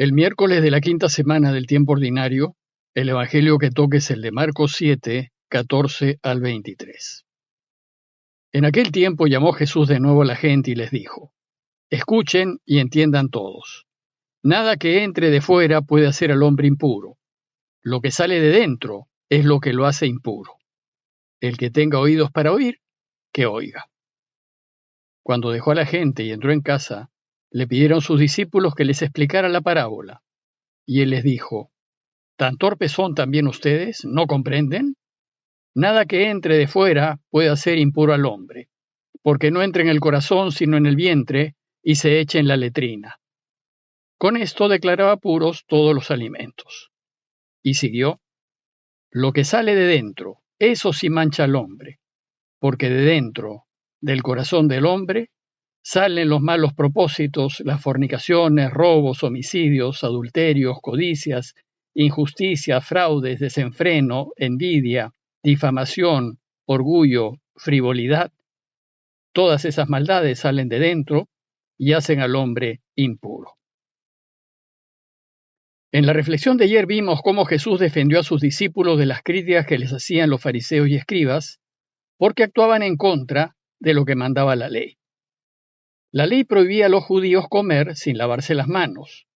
El miércoles de la quinta semana del tiempo ordinario, el evangelio que toque es el de Marcos 7, 14 al 23. En aquel tiempo llamó Jesús de nuevo a la gente y les dijo: Escuchen y entiendan todos. Nada que entre de fuera puede hacer al hombre impuro. Lo que sale de dentro es lo que lo hace impuro. El que tenga oídos para oír, que oiga. Cuando dejó a la gente y entró en casa, le pidieron sus discípulos que les explicara la parábola. Y él les dijo: ¿Tan torpes son también ustedes? ¿No comprenden? Nada que entre de fuera puede hacer impuro al hombre, porque no entra en el corazón sino en el vientre y se echa en la letrina. Con esto declaraba puros todos los alimentos. Y siguió: Lo que sale de dentro, eso sí mancha al hombre, porque de dentro, del corazón del hombre, salen los malos propósitos, las fornicaciones, robos, homicidios, adulterios, codicias, injusticias, fraudes, desenfreno, envidia, difamación, orgullo, frivolidad. Todas esas maldades salen de dentro y hacen al hombre impuro. En la reflexión de ayer vimos cómo Jesús defendió a sus discípulos de las críticas que les hacían los fariseos y escribas, porque actuaban en contra de lo que mandaba la ley. La ley prohibía a los judíos comer sin lavarse las manos,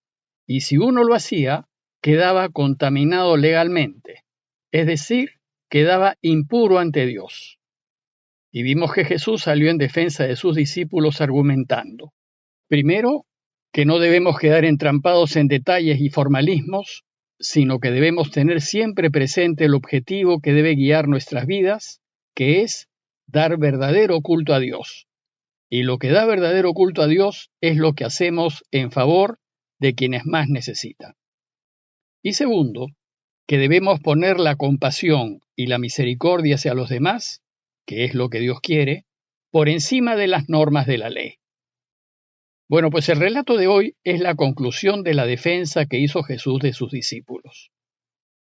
y si uno lo hacía, quedaba contaminado legalmente, es decir, quedaba impuro ante Dios. Y vimos que Jesús salió en defensa de sus discípulos argumentando: primero, que no debemos quedar entrampados en detalles y formalismos, sino que debemos tener siempre presente el objetivo que debe guiar nuestras vidas, que es dar verdadero culto a Dios. Y lo que da verdadero culto a Dios es lo que hacemos en favor de quienes más necesitan. Y segundo, que debemos poner la compasión y la misericordia hacia los demás, que es lo que Dios quiere, por encima de las normas de la ley. Bueno, pues el relato de hoy es la conclusión de la defensa que hizo Jesús de sus discípulos.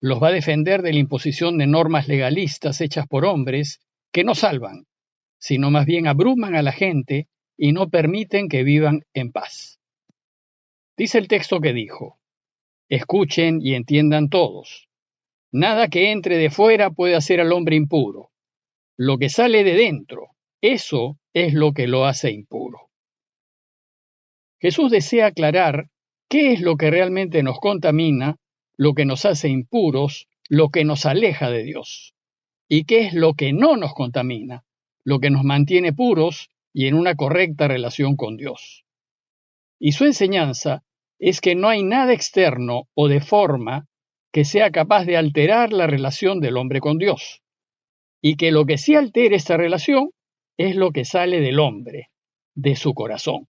Los va a defender de la imposición de normas legalistas hechas por hombres que no salvan, sino más bien abruman a la gente y no permiten que vivan en paz. Dice el texto que dijo: Escuchen y entiendan todos. Nada que entre de fuera puede hacer al hombre impuro. Lo que sale de dentro, eso es lo que lo hace impuro. Jesús desea aclarar qué es lo que realmente nos contamina, lo que nos hace impuros, lo que nos aleja de Dios, y qué es lo que no nos contamina, lo que nos mantiene puros y en una correcta relación con Dios. Y su enseñanza es que no hay nada externo o de forma que sea capaz de alterar la relación del hombre con Dios, y que lo que sí altera esta relación es lo que sale del hombre, de su corazón,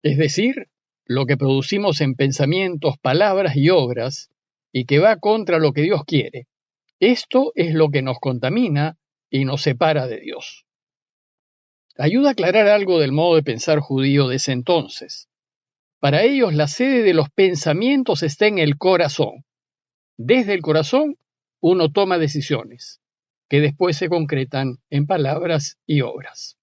es decir, lo que producimos en pensamientos, palabras y obras, y que va contra lo que Dios quiere. Esto es lo que nos contamina y nos separa de Dios. Ayuda a aclarar algo del modo de pensar judío de ese entonces. Para ellos la sede de los pensamientos está en el corazón. Desde el corazón uno toma decisiones, que después se concretan en palabras y obras.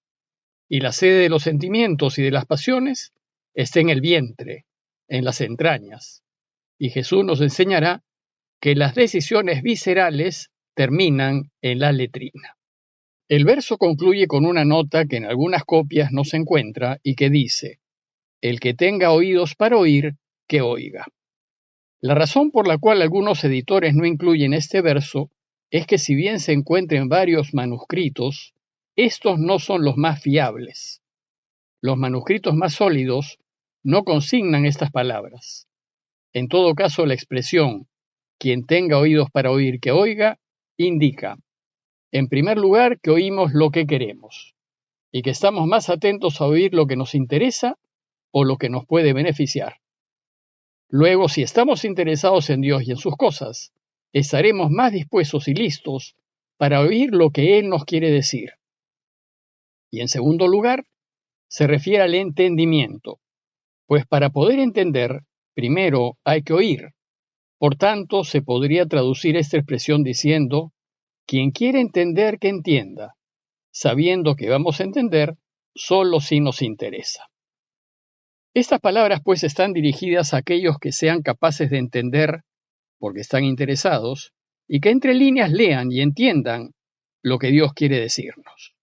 Y la sede de los sentimientos y de las pasiones está en el vientre, en las entrañas. Y Jesús nos enseñará que las decisiones viscerales terminan en la letrina. El verso concluye con una nota que en algunas copias no se encuentra y que dice: El que tenga oídos para oír, que oiga. La razón por la cual algunos editores no incluyen este verso es que si bien se encuentran varios manuscritos, estos no son los más fiables. Los manuscritos más sólidos no consignan estas palabras. En todo caso, la expresión quien tenga oídos para oír, que oiga, indica, en primer lugar, que oímos lo que queremos y que estamos más atentos a oír lo que nos interesa o lo que nos puede beneficiar. Luego, si estamos interesados en Dios y en sus cosas, estaremos más dispuestos y listos para oír lo que Él nos quiere decir. Y en segundo lugar, se refiere al entendimiento, pues para poder entender, primero hay que oír. Por tanto, se podría traducir esta expresión diciendo: quien quiere entender, que entienda, sabiendo que vamos a entender solo si nos interesa. Estas palabras pues están dirigidas a aquellos que sean capaces de entender, porque están interesados, y que entre líneas lean y entiendan lo que Dios quiere decirnos.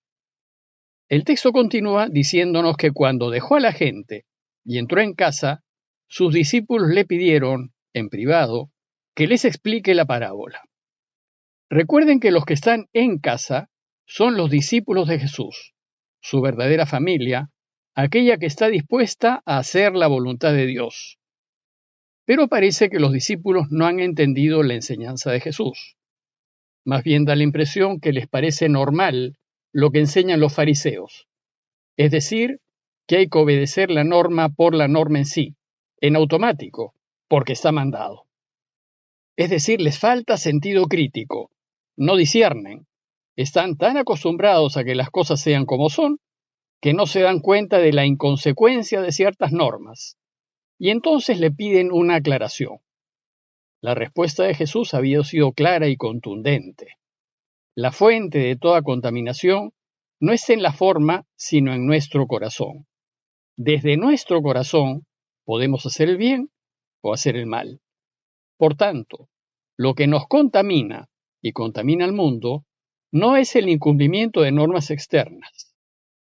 El texto continúa diciéndonos que cuando dejó a la gente y entró en casa, sus discípulos le pidieron, en privado, que les explique la parábola. Recuerden que los que están en casa son los discípulos de Jesús, su verdadera familia, aquella que está dispuesta a hacer la voluntad de Dios. Pero parece que los discípulos no han entendido la enseñanza de Jesús. Más bien da la impresión que les parece normal lo que enseñan los fariseos, es decir, que hay que obedecer la norma por la norma en sí, en automático, porque está mandado. Es decir, les falta sentido crítico, no disciernen, están tan acostumbrados a que las cosas sean como son, que no se dan cuenta de la inconsecuencia de ciertas normas, y entonces le piden una aclaración. La respuesta de Jesús había sido clara y contundente. La fuente de toda contaminación no es en la forma, sino en nuestro corazón. Desde nuestro corazón podemos hacer el bien o hacer el mal. Por tanto, lo que nos contamina y contamina al mundo no es el incumplimiento de normas externas.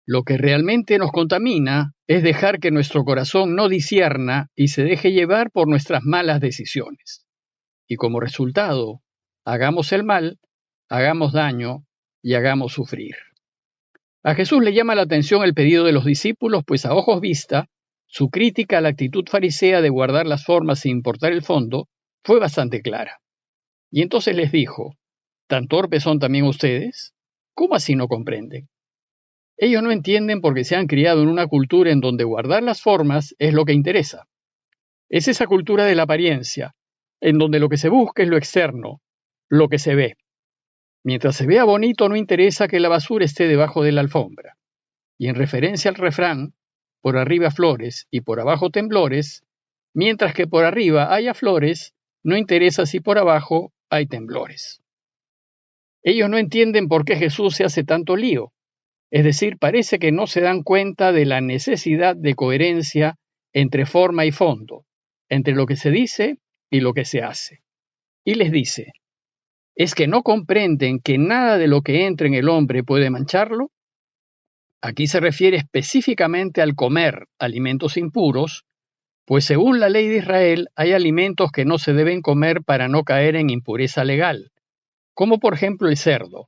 Lo que realmente nos contamina es dejar que nuestro corazón no discierna y se deje llevar por nuestras malas decisiones. Y como resultado, hagamos el mal, hagamos daño y hagamos sufrir. A Jesús le llama la atención el pedido de los discípulos, pues a ojos vista, su crítica a la actitud farisea de guardar las formas sin importar el fondo fue bastante clara. Y entonces les dijo, ¿tan torpes son también ustedes? ¿Cómo así no comprenden? Ellos no entienden porque se han criado en una cultura en donde guardar las formas es lo que interesa. Es esa cultura de la apariencia, en donde lo que se busca es lo externo, lo que se ve. Mientras se vea bonito no interesa que la basura esté debajo de la alfombra. Y en referencia al refrán, por arriba flores y por abajo temblores, mientras que por arriba haya flores, no interesa si por abajo hay temblores. Ellos no entienden por qué Jesús se hace tanto lío. Es decir, parece que no se dan cuenta de la necesidad de coherencia entre forma y fondo, entre lo que se dice y lo que se hace. Y les dice, ¿es que no comprenden que nada de lo que entra en el hombre puede mancharlo? Aquí se refiere específicamente al comer alimentos impuros, pues según la ley de Israel hay alimentos que no se deben comer para no caer en impureza legal, como por ejemplo el cerdo.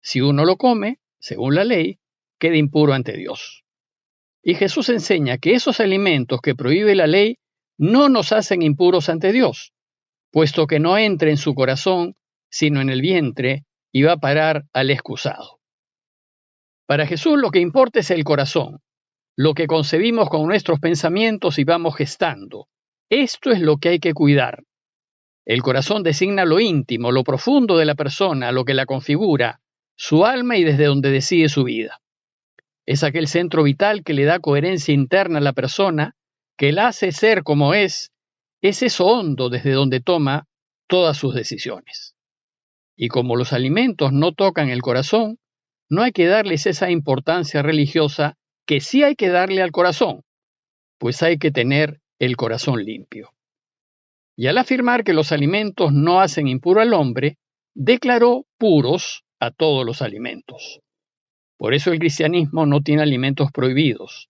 Si uno lo come, según la ley, queda impuro ante Dios. Y Jesús enseña que esos alimentos que prohíbe la ley no nos hacen impuros ante Dios, puesto que no entra en su corazón, sino en el vientre, y va a parar al excusado. Para Jesús lo que importa es el corazón, lo que concebimos con nuestros pensamientos y vamos gestando. Esto es lo que hay que cuidar. El corazón designa lo íntimo, lo profundo de la persona, lo que la configura, su alma y desde donde decide su vida. Es aquel centro vital que le da coherencia interna a la persona, que la hace ser como es eso hondo desde donde toma todas sus decisiones. Y como los alimentos no tocan el corazón, no hay que darles esa importancia religiosa que sí hay que darle al corazón, pues hay que tener el corazón limpio. Y al afirmar que los alimentos no hacen impuro al hombre, declaró puros a todos los alimentos. Por eso el cristianismo no tiene alimentos prohibidos.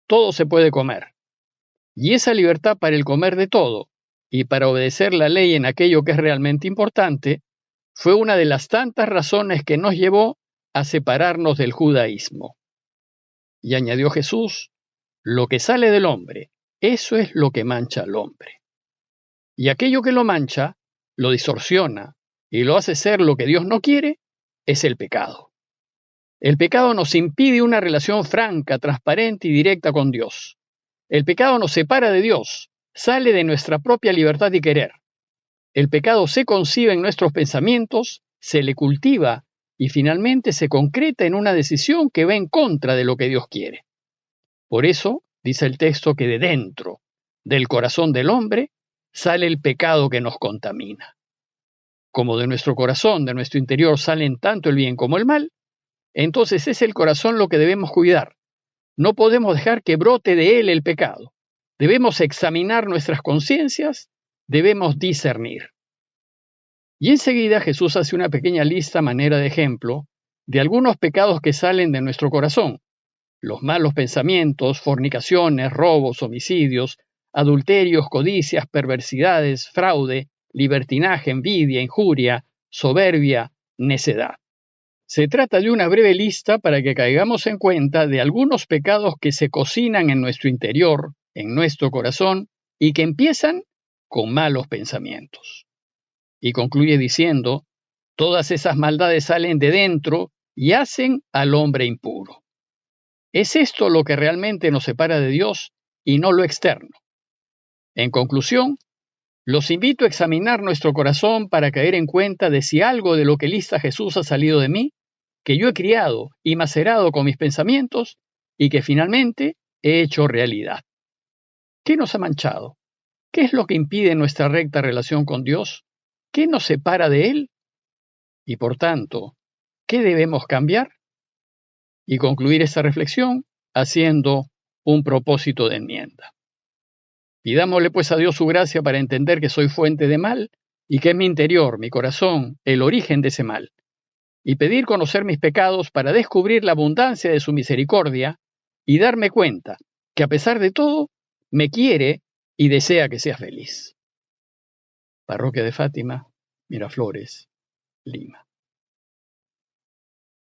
Todo se puede comer. Y esa libertad para el comer de todo y para obedecer la ley en aquello que es realmente importante, fue una de las tantas razones que nos llevó a separarnos del judaísmo. Y añadió Jesús, lo que sale del hombre, eso es lo que mancha al hombre. Y aquello que lo mancha, lo distorsiona y lo hace ser lo que Dios no quiere, es el pecado. El pecado nos impide una relación franca, transparente y directa con Dios. El pecado nos separa de Dios, sale de nuestra propia libertad y querer. El pecado se concibe en nuestros pensamientos, se le cultiva y finalmente se concreta en una decisión que va en contra de lo que Dios quiere. Por eso, dice el texto que de dentro, del corazón del hombre, sale el pecado que nos contamina. Como de nuestro corazón, de nuestro interior, salen tanto el bien como el mal, entonces es el corazón lo que debemos cuidar. No podemos dejar que brote de él el pecado. Debemos examinar nuestras conciencias, debemos discernir. Y enseguida Jesús hace una pequeña lista a manera de ejemplo de algunos pecados que salen de nuestro corazón: los malos pensamientos, fornicaciones, robos, homicidios, adulterios, codicias, perversidades, fraude, libertinaje, envidia, injuria, soberbia, necedad. Se trata de una breve lista para que caigamos en cuenta de algunos pecados que se cocinan en nuestro interior, en nuestro corazón, y que empiezan con malos pensamientos. Y concluye diciendo: todas esas maldades salen de dentro y hacen al hombre impuro. Es esto lo que realmente nos separa de Dios y no lo externo. En conclusión, los invito a examinar nuestro corazón para caer en cuenta de si algo de lo que lista Jesús ha salido de mí, que yo he criado y macerado con mis pensamientos y que finalmente he hecho realidad. ¿Qué nos ha manchado? ¿Qué es lo que impide nuestra recta relación con Dios? ¿Qué nos separa de Él? Y por tanto, ¿qué debemos cambiar? Y concluir esta reflexión haciendo un propósito de enmienda. Pidámosle pues a Dios su gracia para entender que soy fuente de mal y que es mi interior, mi corazón, el origen de ese mal, y pedir conocer mis pecados para descubrir la abundancia de su misericordia y darme cuenta que a pesar de todo me quiere y desea que sea feliz. Parroquia de Fátima, Miraflores, Lima.